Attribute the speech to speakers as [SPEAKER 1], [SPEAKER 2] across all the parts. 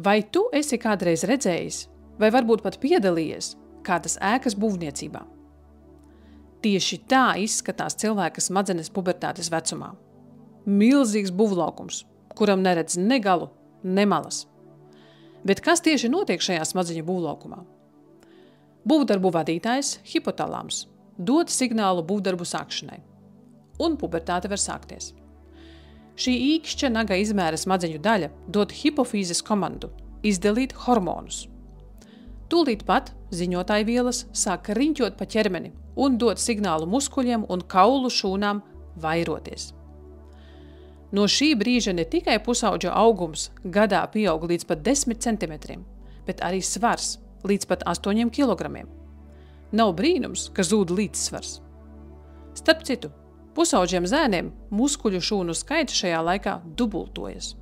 [SPEAKER 1] Vai tu esi kādreiz redzējis, vai varbūt pat piedalījies kādas ēkas būvniecībā? Tieši tā izskatās cilvēka smadzenes pubertātes vecumā. Milzīgs būvlaukums, kuram neredz ne galu, ne malas. Bet kas tieši notiek šajā smadzeņu būvlaukumā? Būvdarbu vadītājs hipotalāms dod signālu būvdarbu sākšanai, un pubertāte var sākties. Šī īkšķa naga izmēra smadzeņu daļa dod hipofīzes komandu izdalīt hormonus. Tūlīt pat ziņotāju vielas sāk riņķot pa ķermeni un dod signālu muskuļiem un kaulu šūnām vairoties. No šī brīža ne tikai pusauģa augums gadā pieaug līdz pat 10 centimetriem, bet arī svars līdz pat 8 kilogramiem. Nav brīnums, ka zūd līdzsvars. Starp citu, pusauģiem zēniem muskuļu šūnu skaits šajā laikā dubultojas.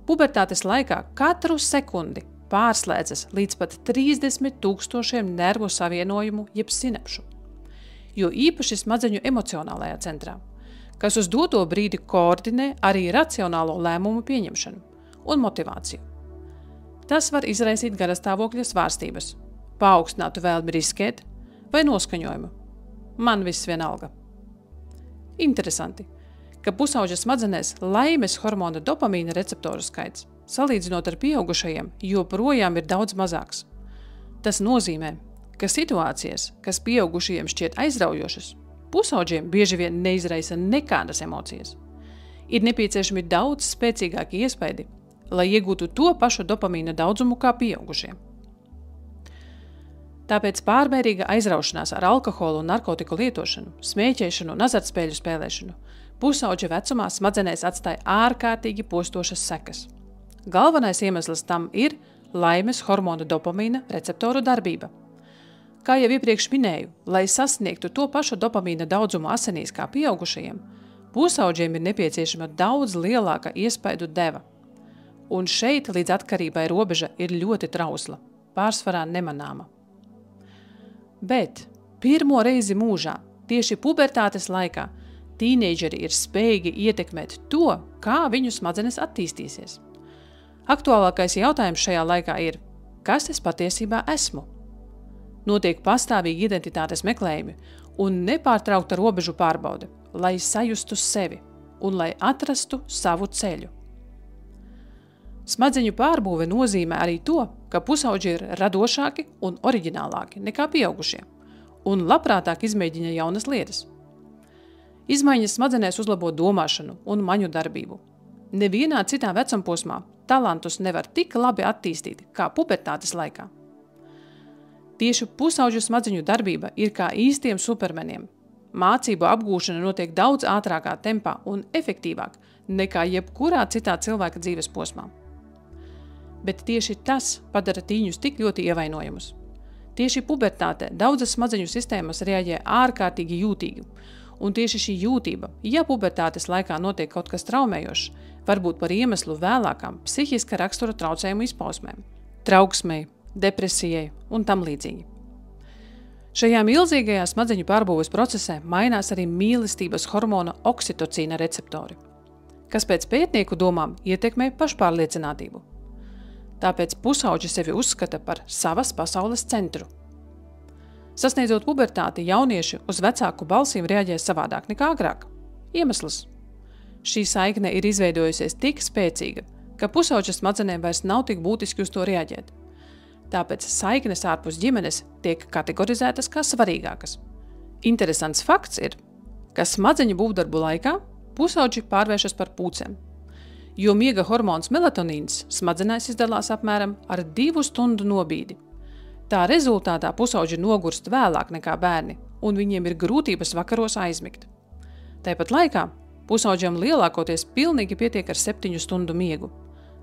[SPEAKER 1] Pubertātes laikā katru sekundi pārslēdzas līdz pat 30,000 nervu savienojumu jeb sinapšu, jo īpaši smadzeņu emocionālajā centrā, kas uz doto brīdi koordinē arī racionālo lēmumu pieņemšanu un motivāciju. Tas var izraisīt garastāvokļa svārstības, paaugstinātu vēlmi riskēt vai noskaņojumu. Man viss vienalga. Interesanti, ka pusauģa smadzenēs laimes hormona dopamīna receptoru skaits, salīdzinot ar pieaugušajiem, joprojām ir daudz mazāks. Tas nozīmē, ka situācijas, kas pieaugušajiem šķiet aizraujošas, pusauģiem bieži vien neizraisa nekādas emocijas. Ir nepieciešami daudz spēcīgāki iespaidi, lai iegūtu to pašu dopamīna daudzumu kā pieaugušiem. Tāpēc pārmērīga aizraušanās ar alkoholu un narkotiku lietošanu, smēķēšanu un azartspēļu spēlēšanu pusauģa vecumā smadzenēs atstāja ārkārtīgi postošas sekas. Galvenais iemesls tam ir laimes hormona dopamīna receptoru darbība. Kā jau iepriekš minēju, lai sasniegtu to pašu dopamīna daudzumu asinīs kā pieaugušajiem, pusauģiem ir nepieciešama daudz lielāka iespaidu deva. Un šeit līdz atkarībai robeža ir ļoti trausla, pārsvarā nemanāma. Bet pirmo reizi mūžā, tieši pubertātes laikā, tīneidžeri ir spējīgi ietekmēt to, kā viņu smadzenes attīstīsies. Aktuālākais jautājums šajā laikā ir, kas es patiesībā esmu? Notiek pastāvīgi identitātes meklējumi un nepārtraukta robežu pārbaude, lai sajustu sevi un lai atrastu savu ceļu. Smadzeņu pārbūve nozīmē arī to, ka pusauģi ir radošāki un oriģinālāki nekā pieaugušie un labprātāk izmēģina jaunas lietas. Izmaiņas smadzenēs uzlabo domāšanu un maņu darbību. Nevienā citā vecumposmā talantus nevar tik labi attīstīt kā pubertātes laikā. Tieši pusauģu smadzeņu darbība ir kā īstiem supermeniem. Mācību apgūšana notiek daudz ātrākā tempā un efektīvāk nekā jebkurā citā cilvēka dzīves posmā. Bet tieši tas padara tīņus tik ļoti ievainojumus. Tieši pubertātē daudzas smadzeņu sistēmas reaģē ārkārtīgi jūtīgi, un tieši šī jūtība, ja pubertātes laikā notiek kaut kas traumējošs, var būt par iemeslu vēlākām psihiska rakstura traucējumu izpausmēm, trauksmei, depresijai un tam līdzīgi. Šajā milzīgajā smadzeņu pārbūves procesē mainās arī mīlestības hormona oksitocīna receptori, kas pēc pētnieku domām ietekmē pašpārliecinātību. Tāpēc pusauģi sevi uzskata par savas pasaules centru. Sasniedzot pubertāti, jaunieši uz vecāku balsīm reaģē savādāk nekā agrāk. Iemesls. Šī saikne ir izveidojusies tik spēcīga, ka pusauģa smadzenēm vairs nav tik būtiski uz to reaģēt. Tāpēc saiknes ārpus ģimenes tiek kategorizētas kā svarīgākas. Interesants fakts ir, ka smadzeņu būvdarbu laikā pusauģi pārvēršas par pūcēm, jo miega hormons melatonīns smadzenēs izdalās apmēram ar 2 stundu nobīdi. Tā rezultātā pusauģi nogurst vēlāk nekā bērni, un viņiem ir grūtības vakaros aizmigt. Tāpat laikā pusauģiem lielākoties pilnīgi pietiek ar 7 stundu miegu.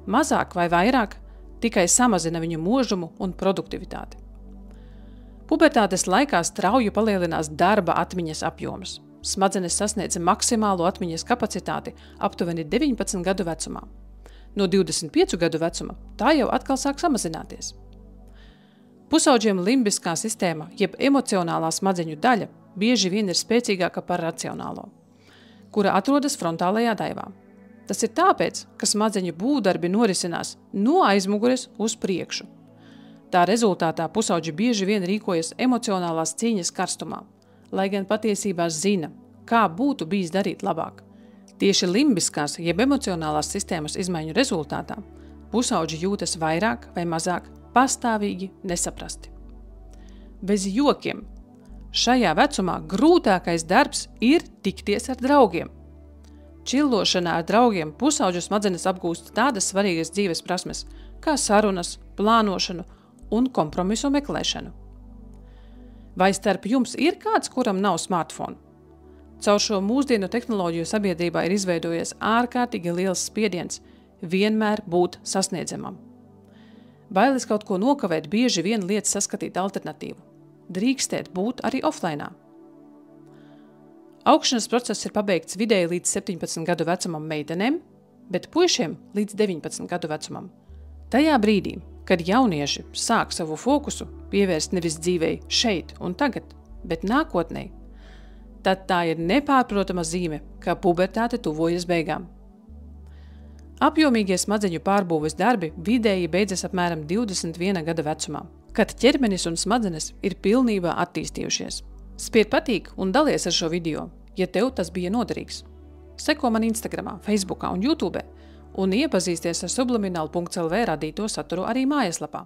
[SPEAKER 1] Mazāk vai vairāk tikai samazina viņu mūžumu un produktivitāti. Pubertātes laikā strauji palielinās darba atmiņas apjoms. Smadzenes sasniedz maksimālo atmiņas kapacitāti aptuveni 19 gadu vecumā. No 25 gadu vecuma tā jau atkal sāk samazināties. Pusauģiem limbiskā sistēma, jeb emocionālā smadzeņu daļa, bieži vien ir spēcīgāka par racionālo, kura atrodas frontālajā daivā. Tas ir tāpēc, ka smadzeņu būvdarbi norisinās no aizmugures uz priekšu. Tā rezultātā pusauģi bieži vien rīkojas emocionālās cīņas karstumā, lai gan patiesībā zina, kā būtu bijis darīt labāk. Tieši limbiskās, jeb emocionālās sistēmas izmaiņu rezultātā pusauģi jūtas vairāk vai mazāk pastāvīgi nesaprasti. Bez jokiem, šajā vecumā grūtākais darbs ir tikties ar draugiem. Čillošanā ar draugiem pusauģu smadzenes apgūst tādas svarīgas dzīves prasmes, kā sarunas, plānošanu un kompromisu meklēšanu. Vai starp jums ir kāds, kuram nav smartphone? Caur šo mūsdienu tehnoloģiju sabiedrībā ir izveidojies ārkārtīgi liels spiediens vienmēr būt sasniedzamam. Bailes kaut ko nokavēt bieži vien liec saskatīt alternatīvu. Drīkstēt būt arī offline. Augšanas process ir pabeigts vidēji līdz 17 gadu vecumam meitenēm, bet puišiem līdz 19 gadu vecumam. Tajā brīdī, kad jaunieši sāk savu fokusu pievērst nevis dzīvei šeit un tagad, bet nākotnē, tad tā ir nepārprotama zīme, ka pubertāte tuvojas beigām. Apjomīgie smadzeņu pārbūves darbi vidēji beidzas apmēram 21 gada vecumā, kad ķermenis un smadzenes ir pilnībā attīstījušies. Spied patīk un dalies ar šo video, ja tev tas bija noderīgs. Seko man Instagramā, Facebookā un YouTube un iepazīsties ar subliminal.lv radīto saturu arī mājaslapā.